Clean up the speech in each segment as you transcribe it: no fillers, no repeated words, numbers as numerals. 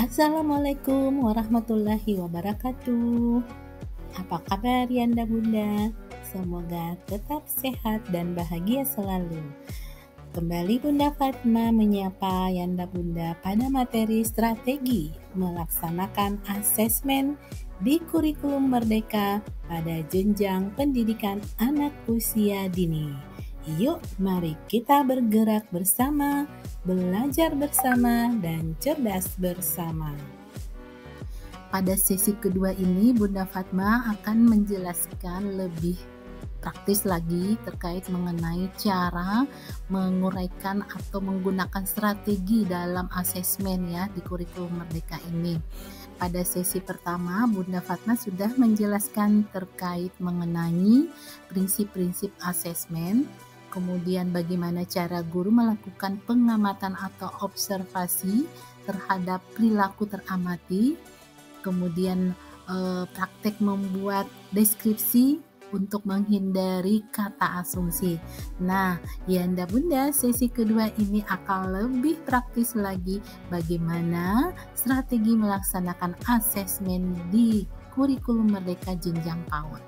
Assalamualaikum warahmatullahi wabarakatuh. Apa kabar Yanda Bunda? Semoga tetap sehat dan bahagia selalu. Kembali Bunda Fatma menyapa Yanda Bunda pada materi strategi melaksanakan asesmen di kurikulum Merdeka pada jenjang pendidikan anak usia dini. Yuk, mari kita bergerak bersama, belajar bersama, dan cerdas bersama. Pada sesi kedua ini, Bunda Fatma akan menjelaskan lebih praktis lagi terkait mengenai cara menguraikan atau menggunakan strategi dalam asesmen ya di kurikulum Merdeka ini. Pada sesi pertama, Bunda Fatma sudah menjelaskan terkait mengenai prinsip-prinsip asesmen, kemudian bagaimana cara guru melakukan pengamatan atau observasi terhadap perilaku teramati, kemudian praktek membuat deskripsi untuk menghindari kata asumsi. Nah, Yanda Bunda, sesi kedua ini akan lebih praktis lagi bagaimana strategi melaksanakan asesmen di kurikulum Merdeka jenjang PAUD.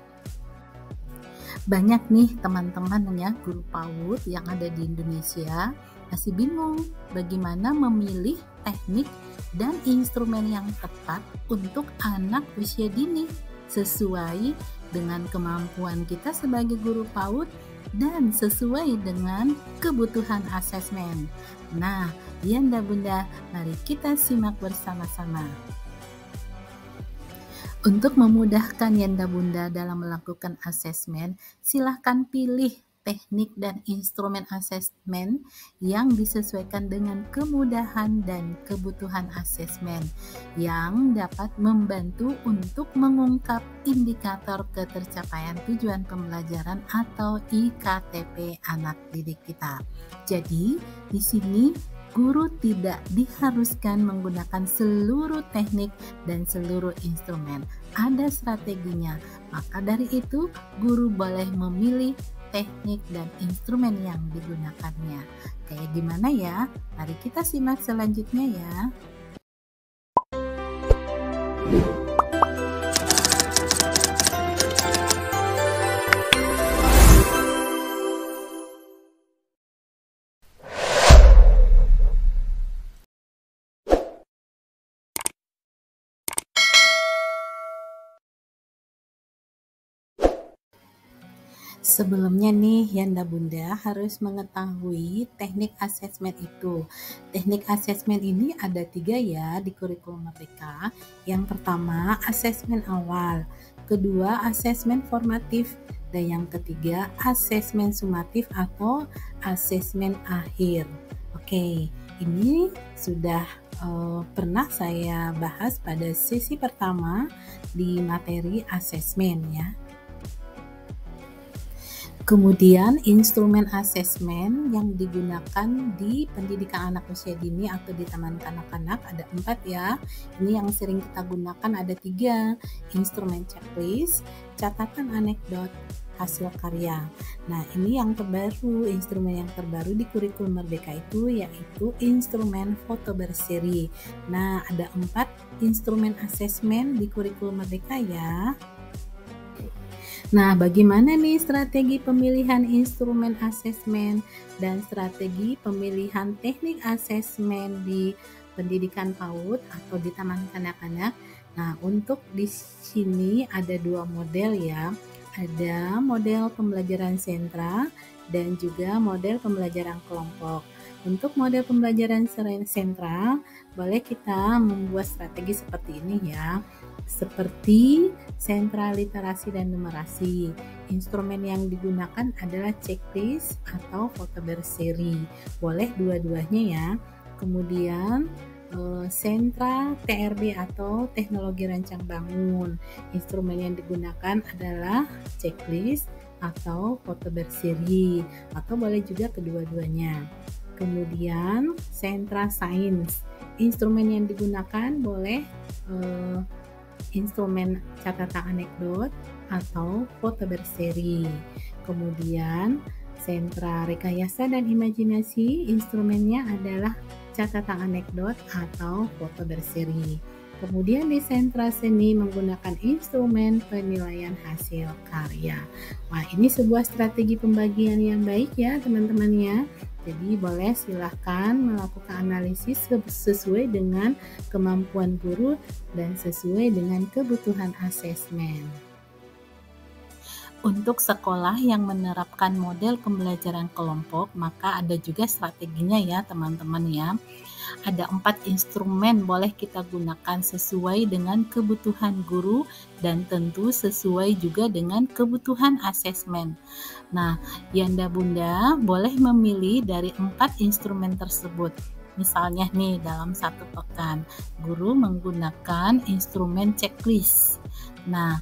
Banyak nih teman-teman ya guru PAUD yang ada di Indonesia masih bingung bagaimana memilih teknik dan instrumen yang tepat untuk anak usia dini sesuai dengan kemampuan kita sebagai guru PAUD dan sesuai dengan kebutuhan asesmen. Nah, Yanda Bunda, mari kita simak bersama-sama. Untuk memudahkan Yanda Bunda dalam melakukan asesmen, silahkan pilih teknik dan instrumen asesmen yang disesuaikan dengan kemudahan dan kebutuhan asesmen yang dapat membantu untuk mengungkap indikator ketercapaian tujuan pembelajaran atau IKTP anak didik kita. Jadi, di sini guru tidak diharuskan menggunakan seluruh teknik dan seluruh instrumen. Ada strateginya. Maka dari itu, guru boleh memilih teknik dan instrumen yang digunakannya. Kayak gimana ya? Mari kita simak selanjutnya ya. Sebelumnya nih, Yanda Bunda harus mengetahui teknik asesmen itu. Teknik asesmen ini ada 3 ya di kurikulum Merdeka. Yang pertama, asesmen awal. Kedua, asesmen formatif. Dan yang ketiga, asesmen sumatif atau asesmen akhir. Oke, ini sudah pernah saya bahas pada sesi pertama di materi asesmen ya. Kemudian instrumen asesmen yang digunakan di pendidikan anak usia dini atau di taman kanak-kanak ada 4 ya. Ini yang sering kita gunakan ada 3, instrumen checklist, catatan anekdot, hasil karya. Nah, ini yang terbaru, instrumen yang terbaru di kurikulum Merdeka itu yaitu instrumen foto berseri. Nah, ada 4 instrumen asesmen di kurikulum Merdeka ya. Nah, bagaimana nih strategi pemilihan instrumen asesmen dan strategi pemilihan teknik asesmen di pendidikan PAUD atau di taman kanak-kanak? Nah, untuk di sini ada 2 model ya. Ada model pembelajaran sentra dan juga model pembelajaran kelompok. Untuk model pembelajaran sentra, boleh kita membuat strategi seperti ini ya. Seperti sentra literasi dan numerasi. Instrumen yang digunakan adalah checklist atau foto berseri. Boleh dua-duanya ya. Kemudian sentra TRB atau teknologi rancang bangun. Instrumen yang digunakan adalah checklist atau foto berseri atau boleh juga kedua-duanya. Kemudian sentra sains. Instrumen yang digunakan boleh instrumen catatan anekdot atau foto berseri. Kemudian sentra rekayasa dan imajinasi, instrumennya adalah catatan anekdot atau foto berseri. Kemudian di sentra seni menggunakan instrumen penilaian hasil karya. Wah, ini sebuah strategi pembagian yang baik ya teman-teman ya. Jadi boleh silahkan melakukan analisis sesuai dengan kemampuan guru dan sesuai dengan kebutuhan asesmen. Untuk sekolah yang menerapkan model pembelajaran kelompok, maka ada juga strateginya ya teman-teman ya. Ada 4 instrumen boleh kita gunakan sesuai dengan kebutuhan guru dan tentu sesuai juga dengan kebutuhan asesmen. Nah, Yanda Bunda boleh memilih dari 4 instrumen tersebut. Misalnya nih dalam satu pekan, guru menggunakan instrumen checklist. Nah,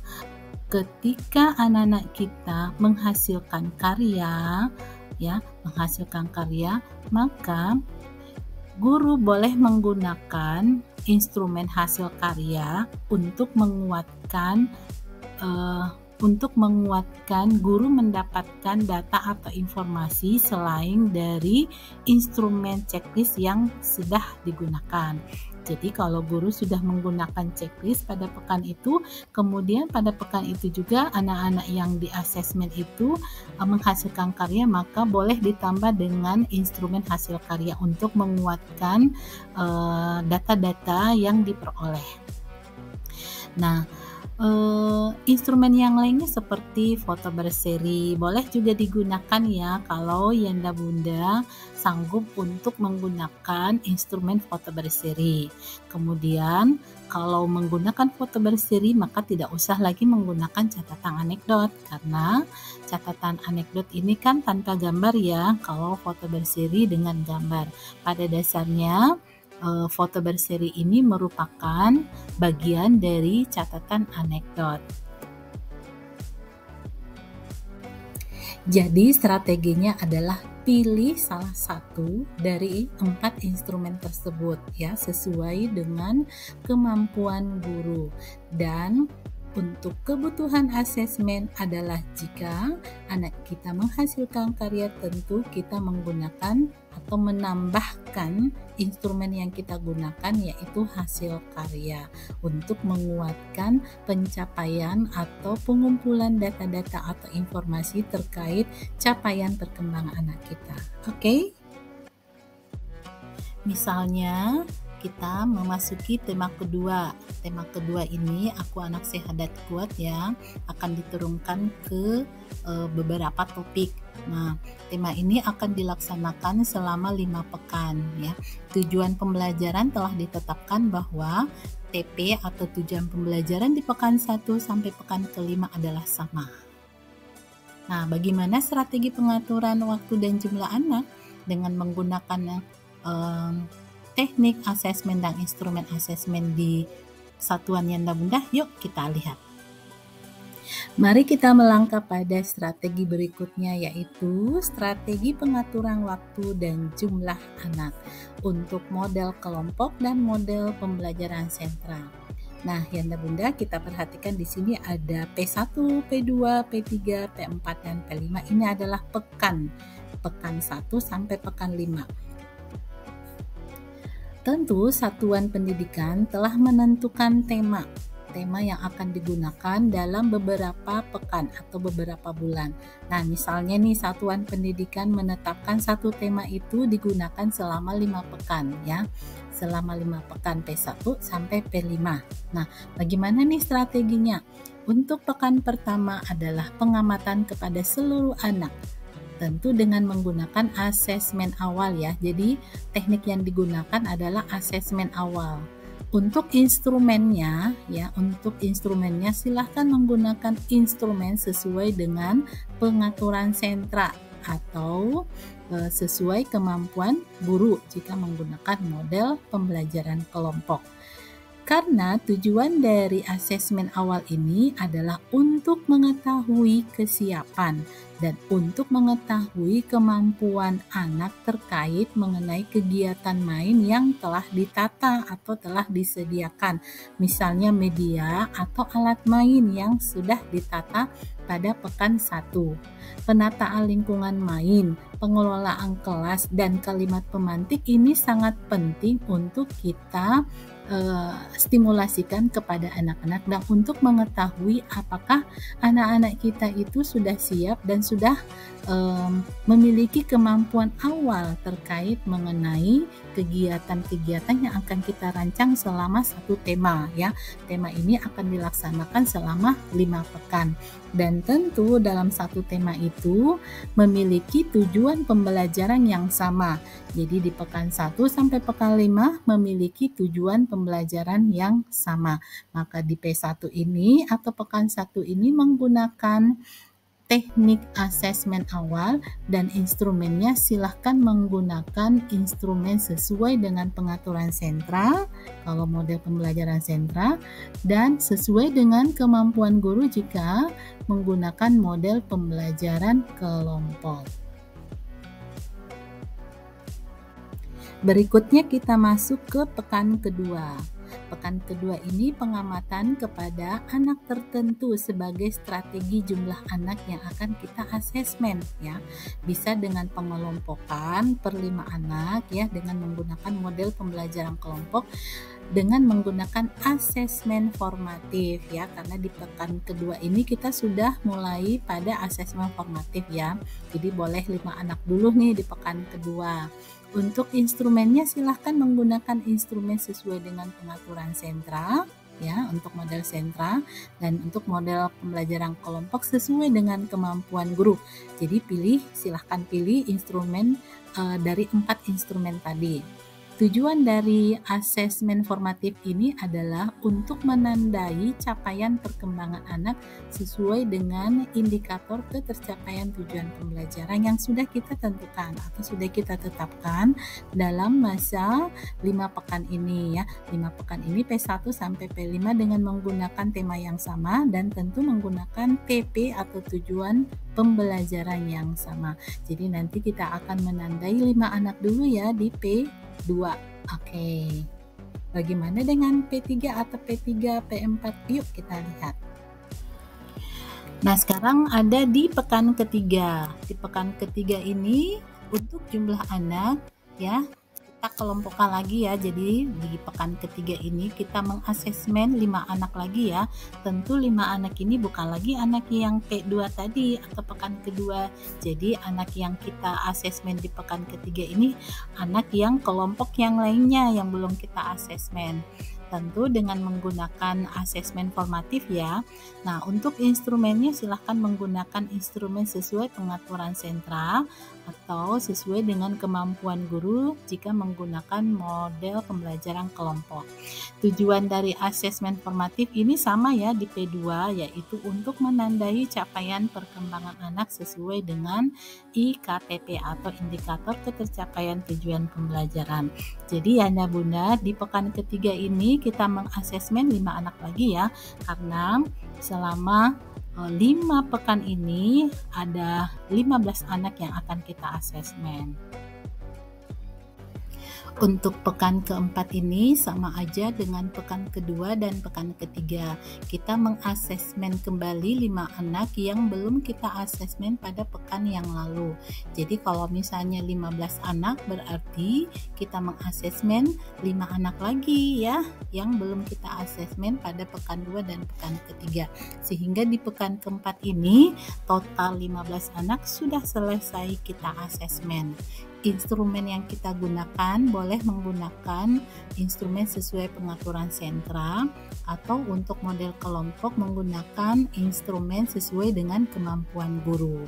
ketika anak-anak kita menghasilkan karya, maka guru boleh menggunakan instrumen hasil karya untuk menguatkan guru mendapatkan data atau informasi selain dari instrumen checklist yang sudah digunakan. Jadi kalau guru sudah menggunakan checklist pada pekan itu, kemudian pada pekan itu juga anak-anak yang di asesmen itu menghasilkan karya, maka boleh ditambah dengan instrumen hasil karya untuk menguatkan data-data yang diperoleh. Nah, instrumen yang lainnya seperti foto berseri boleh juga digunakan ya kalau Yanda Bunda sanggup untuk menggunakan instrumen foto berseri. Kemudian kalau menggunakan foto berseri maka tidak usah lagi menggunakan catatan anekdot karena catatan anekdot ini kan tanpa gambar ya, kalau foto berseri dengan gambar. Pada dasarnya foto berseri ini merupakan bagian dari catatan anekdot. Jadi strateginya adalah pilih salah satu dari 4 instrumen tersebut ya, sesuai dengan kemampuan guru. Dan untuk kebutuhan asesmen adalah jika anak kita menghasilkan karya, tentu kita menggunakan atau menambahkan instrumen yang kita gunakan yaitu hasil karya untuk menguatkan pencapaian atau pengumpulan data-data atau informasi terkait capaian perkembangan anak kita. Oke? Misalnya kita memasuki tema kedua. Tema kedua ini Aku Anak Sehat dan Kuat ya, akan diturunkan ke beberapa topik. Nah, tema ini akan dilaksanakan selama 5 pekan ya. Tujuan pembelajaran telah ditetapkan bahwa TP atau tujuan pembelajaran di pekan 1 sampai pekan ke-5 adalah sama. Nah, bagaimana strategi pengaturan waktu dan jumlah anak dengan menggunakan teknik asesmen dan instrumen asesmen di satuan Yanda Bunda? Yuk kita lihat. Mari kita melangkah pada strategi berikutnya, yaitu strategi pengaturan waktu dan jumlah anak untuk model kelompok dan model pembelajaran sentral. Nah, Yanda Bunda, kita perhatikan di sini ada P1, P2, P3, P4, dan P5. Ini adalah pekan 1 sampai pekan 5. Tentu satuan pendidikan telah menentukan tema yang akan digunakan dalam beberapa pekan atau beberapa bulan. Nah, misalnya nih satuan pendidikan menetapkan satu tema itu digunakan selama 5 pekan ya. Selama 5 pekan P1 sampai P5. Nah, bagaimana nih strateginya? Untuk pekan pertama adalah pengamatan kepada seluruh anak. Tentu dengan menggunakan asesmen awal ya. Jadi teknik yang digunakan adalah asesmen awal. Untuk instrumennya silahkan menggunakan instrumen sesuai dengan pengaturan sentra atau sesuai kemampuan guru jika menggunakan model pembelajaran kelompok. Karena tujuan dari asesmen awal ini adalah untuk mengetahui kesiapan Dan untuk mengetahui kemampuan anak terkait mengenai kegiatan main yang telah ditata atau telah disediakan, misalnya media atau alat main yang sudah ditata pada pekan 1. Penataan lingkungan main, pengelolaan kelas, dan kalimat pemantik ini sangat penting untuk kita stimulasikan kepada anak-anak dan untuk mengetahui apakah anak-anak kita itu sudah siap dan sudah memiliki kemampuan awal terkait mengenai kegiatan-kegiatan yang akan kita rancang selama satu tema ya. Tema ini akan dilaksanakan selama 5 pekan. Dan tentu dalam satu tema itu memiliki tujuan pembelajaran yang sama. Jadi di pekan 1 sampai pekan 5 memiliki tujuan pembelajaran yang sama. Maka di P1 ini atau pekan 1 ini menggunakan teknik asesmen awal dan instrumennya silahkan menggunakan instrumen sesuai dengan pengaturan sentra kalau model pembelajaran sentra dan sesuai dengan kemampuan guru jika menggunakan model pembelajaran kelompok. Berikutnya kita masuk ke pekan kedua. Pekan kedua ini pengamatan kepada anak tertentu sebagai strategi jumlah anak yang akan kita asesmen ya. Bisa dengan pengelompokan per 5 anak ya dengan menggunakan model pembelajaran kelompok dengan menggunakan asesmen formatif ya, karena di pekan kedua ini kita sudah mulai pada asesmen formatif ya. Jadi boleh 5 anak dulu nih di pekan kedua. Untuk instrumennya silahkan menggunakan instrumen sesuai dengan pengaturan sentra ya untuk model sentra dan untuk model pembelajaran kelompok sesuai dengan kemampuan guru. Jadi silahkan pilih instrumen dari 4 instrumen tadi. Tujuan dari asesmen formatif ini adalah untuk menandai capaian perkembangan anak sesuai dengan indikator ketercapaian tujuan pembelajaran yang sudah kita tentukan atau sudah kita tetapkan dalam masa 5 pekan ini ya. 5 pekan ini P1 sampai P5 dengan menggunakan tema yang sama dan tentu menggunakan TP atau tujuan pembelajaran yang sama. Jadi nanti kita akan menandai 5 anak dulu ya di P2. Oke. Bagaimana dengan P3 atau P3, P4? Yuk kita lihat. Nah, sekarang ada di pekan ketiga. Di pekan ketiga ini untuk jumlah anak ya kita kelompokkan lagi ya. Jadi di pekan ketiga ini kita mengasesmen 5 anak lagi ya. Tentu 5 anak ini bukan lagi anak yang P2 tadi atau pekan kedua. Jadi anak yang kita asesmen di pekan ketiga ini anak yang kelompok yang lainnya yang belum kita asesmen. Tentu dengan menggunakan asesmen formatif ya. Nah, untuk instrumennya silahkan menggunakan instrumen sesuai pengaturan sentra atau sesuai dengan kemampuan guru jika menggunakan model pembelajaran kelompok. Tujuan dari asesmen formatif ini sama ya di P2 yaitu untuk menandai capaian perkembangan anak sesuai dengan IKTP atau indikator ketercapaian tujuan pembelajaran. Jadi ya Bunda di pekan ketiga ini kita mengasesmen 5 anak lagi ya karena selama 5 pekan ini ada 15 anak yang akan kita asesmen. Untuk pekan keempat ini sama aja dengan pekan kedua dan pekan ketiga. Kita mengasesmen kembali 5 anak yang belum kita asesmen pada pekan yang lalu. Jadi kalau misalnya 15 anak berarti kita mengasesmen 5 anak lagi ya yang belum kita asesmen pada pekan 2 dan pekan ketiga. Sehingga di pekan keempat ini total 15 anak sudah selesai kita asesmen. Instrumen yang kita gunakan boleh menggunakan instrumen sesuai pengaturan sentra atau untuk model kelompok menggunakan instrumen sesuai dengan kemampuan guru.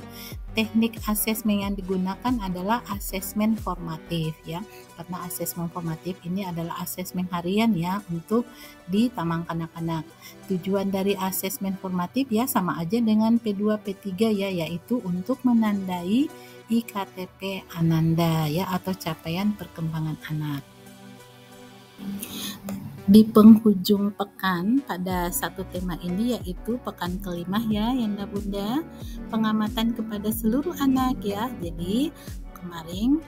Teknik asesmen yang digunakan adalah asesmen formatif ya. Karena asesmen formatif ini adalah asesmen harian ya untuk di taman kanak-kanak. Tujuan dari asesmen formatif ya sama aja dengan P2 P3 ya, yaitu untuk menandai IKTP Ananda ya atau capaian perkembangan anak. Di penghujung pekan pada satu tema ini yaitu pekan kelima ya Yanda Bunda, pengamatan kepada seluruh anak ya. Jadi kemarin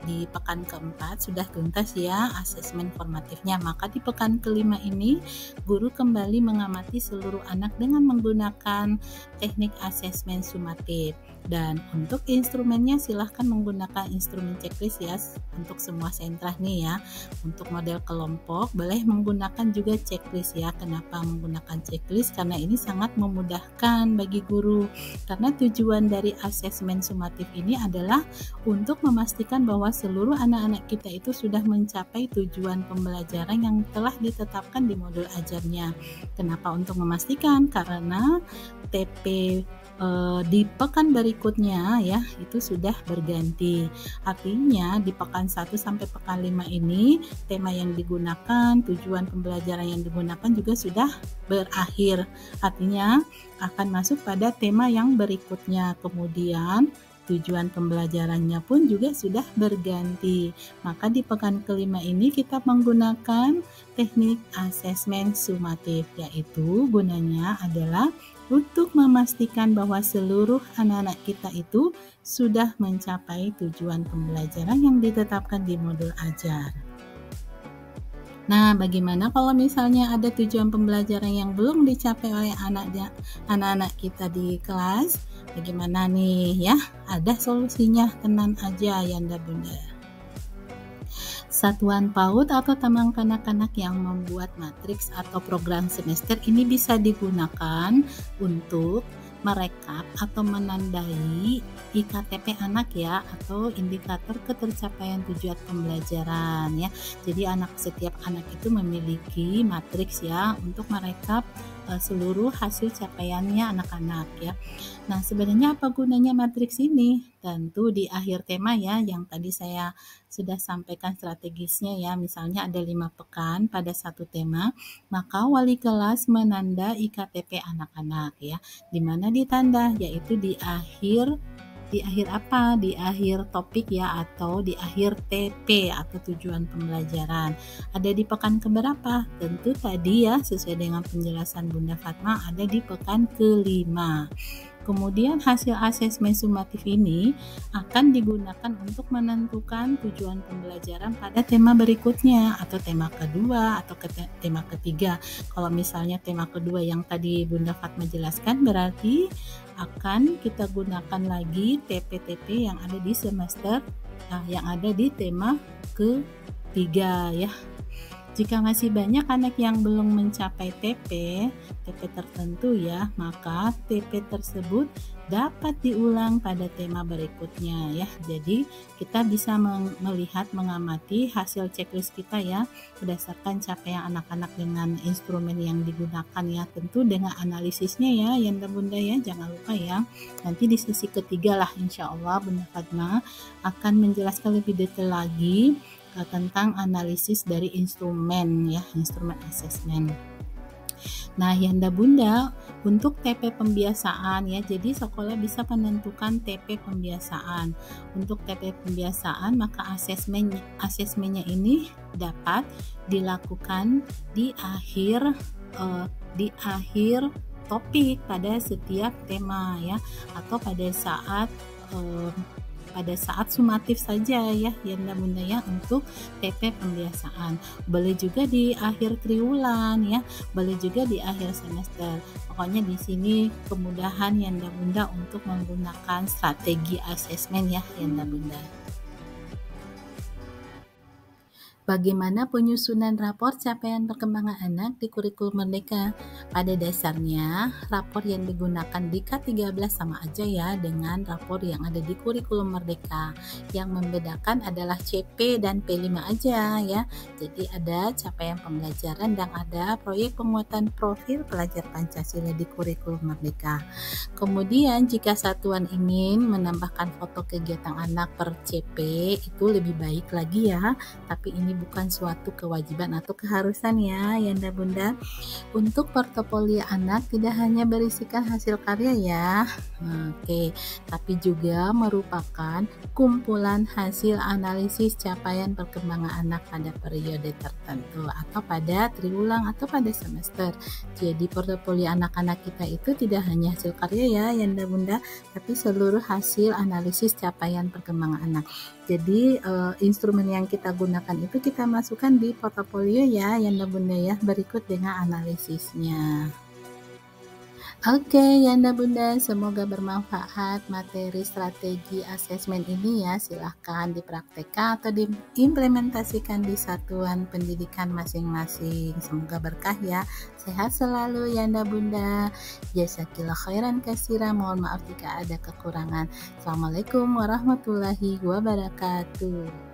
di pekan keempat sudah tuntas ya asesmen formatifnya, maka di pekan kelima ini guru kembali mengamati seluruh anak dengan menggunakan teknik asesmen sumatif. Dan untuk instrumennya silahkan menggunakan instrumen checklist ya untuk semua sentra nih ya. Untuk model kelompok boleh menggunakan juga checklist ya. Kenapa menggunakan checklist? Karena ini sangat memudahkan bagi guru, karena tujuan dari asesmen sumatif ini adalah untuk memastikan bahwa seluruh anak-anak kita itu sudah mencapai tujuan pembelajaran yang telah ditetapkan di modul ajarnya. Kenapa untuk memastikan? Karena TP di pekan berikutnya ya itu sudah berganti. Artinya di pekan 1 sampai pekan 5 ini tema yang digunakan, tujuan pembelajaran yang digunakan juga sudah berakhir. Artinya akan masuk pada tema yang berikutnya. Kemudian tujuan pembelajarannya pun juga sudah berganti. Maka di pekan kelima ini kita menggunakan teknik asesmen sumatif, yaitu gunanya adalah untuk memastikan bahwa seluruh anak-anak kita itu sudah mencapai tujuan pembelajaran yang ditetapkan di modul ajar. Nah, bagaimana kalau misalnya ada tujuan pembelajaran yang belum dicapai oleh anak-anak kita di kelas? Bagaimana nih ya? Ada solusinya, tenang aja Yanda Bunda. Satuan PAUD atau Taman Kanak-kanak yang membuat matriks atau program semester ini bisa digunakan untuk merekap atau menandai IKTP anak ya, atau indikator ketercapaian tujuan pembelajaran ya. Jadi setiap anak itu memiliki matriks ya untuk merekap seluruh hasil capaiannya anak-anak ya. Nah, sebenarnya apa gunanya matriks ini? Tentu di akhir tema ya, yang tadi saya sudah sampaikan strategisnya ya. Misalnya ada 5 pekan pada satu tema, maka wali kelas menanda IKTP anak-anak ya. Di mana ditanda? Yaitu di akhir apa? Di akhir topik ya, atau di akhir TP atau tujuan pembelajaran. Ada di pekan keberapa? Tentu tadi ya sesuai dengan penjelasan Bunda Fatma ada di pekan kelima. Kemudian hasil asesmen sumatif ini akan digunakan untuk menentukan tujuan pembelajaran pada tema berikutnya atau tema kedua atau tema ketiga. Kalau misalnya tema kedua yang tadi Bunda Fatma jelaskan, berarti akan kita gunakan lagi TP-TP yang ada di semester yang ada di tema ketiga ya. Jika masih banyak anak yang belum mencapai TP tertentu ya, maka TP tersebut dapat diulang pada tema berikutnya ya. Jadi kita bisa melihat, mengamati hasil checklist kita ya, berdasarkan capaian anak-anak dengan instrumen yang digunakan ya, tentu dengan analisisnya ya Yanda Bunda ya, jangan lupa ya. Nanti di sesi ketiga lah insya Allah Bunda Fatma akan menjelaskan lebih detail lagi tentang analisis dari instrumen ya, instrumen asesmen. Nah, Yanda Bunda, untuk TP pembiasaan ya, jadi sekolah bisa menentukan TP pembiasaan. Untuk TP pembiasaan, maka asesmennya ini dapat dilakukan di akhir topik pada setiap tema ya, atau pada saat sumatif saja ya Yanda Bunda ya untuk TP pembiasaan. Boleh juga di akhir triwulan ya, boleh juga di akhir semester. Pokoknya di sini kemudahan Yanda Bunda untuk menggunakan strategi asesmen ya Yanda Bunda. Bagaimana penyusunan rapor capaian perkembangan anak di kurikulum Merdeka? Pada dasarnya, rapor yang digunakan di K13 sama aja ya dengan rapor yang ada di kurikulum Merdeka. Yang membedakan adalah CP dan P5 aja ya. Jadi ada capaian pembelajaran dan ada proyek penguatan profil pelajar Pancasila di kurikulum Merdeka. Kemudian jika satuan ingin menambahkan foto kegiatan anak per CP, itu lebih baik lagi ya. Tapi ini bukan suatu kewajiban atau keharusan ya Yanda Bunda. Untuk portofolio anak tidak hanya berisikan hasil karya ya, oke, tapi juga merupakan kumpulan hasil analisis capaian perkembangan anak pada periode tertentu atau pada triwulan atau pada semester. Jadi portofolio anak-anak kita itu tidak hanya hasil karya ya Yanda Bunda, tapi seluruh hasil analisis capaian perkembangan anak. Jadi instrumen yang kita gunakan itu kita masukkan di portofolio ya Yanda Bunda ya, berikut dengan analisisnya. Oke Yanda Bunda, semoga bermanfaat materi strategi asesmen ini ya. Silahkan dipraktekkan atau diimplementasikan di satuan pendidikan masing-masing. Semoga berkah ya. Sehat selalu Yanda Bunda. Jazakillah khairan katsira. Mohon maaf jika ada kekurangan. Assalamualaikum warahmatullahi wabarakatuh.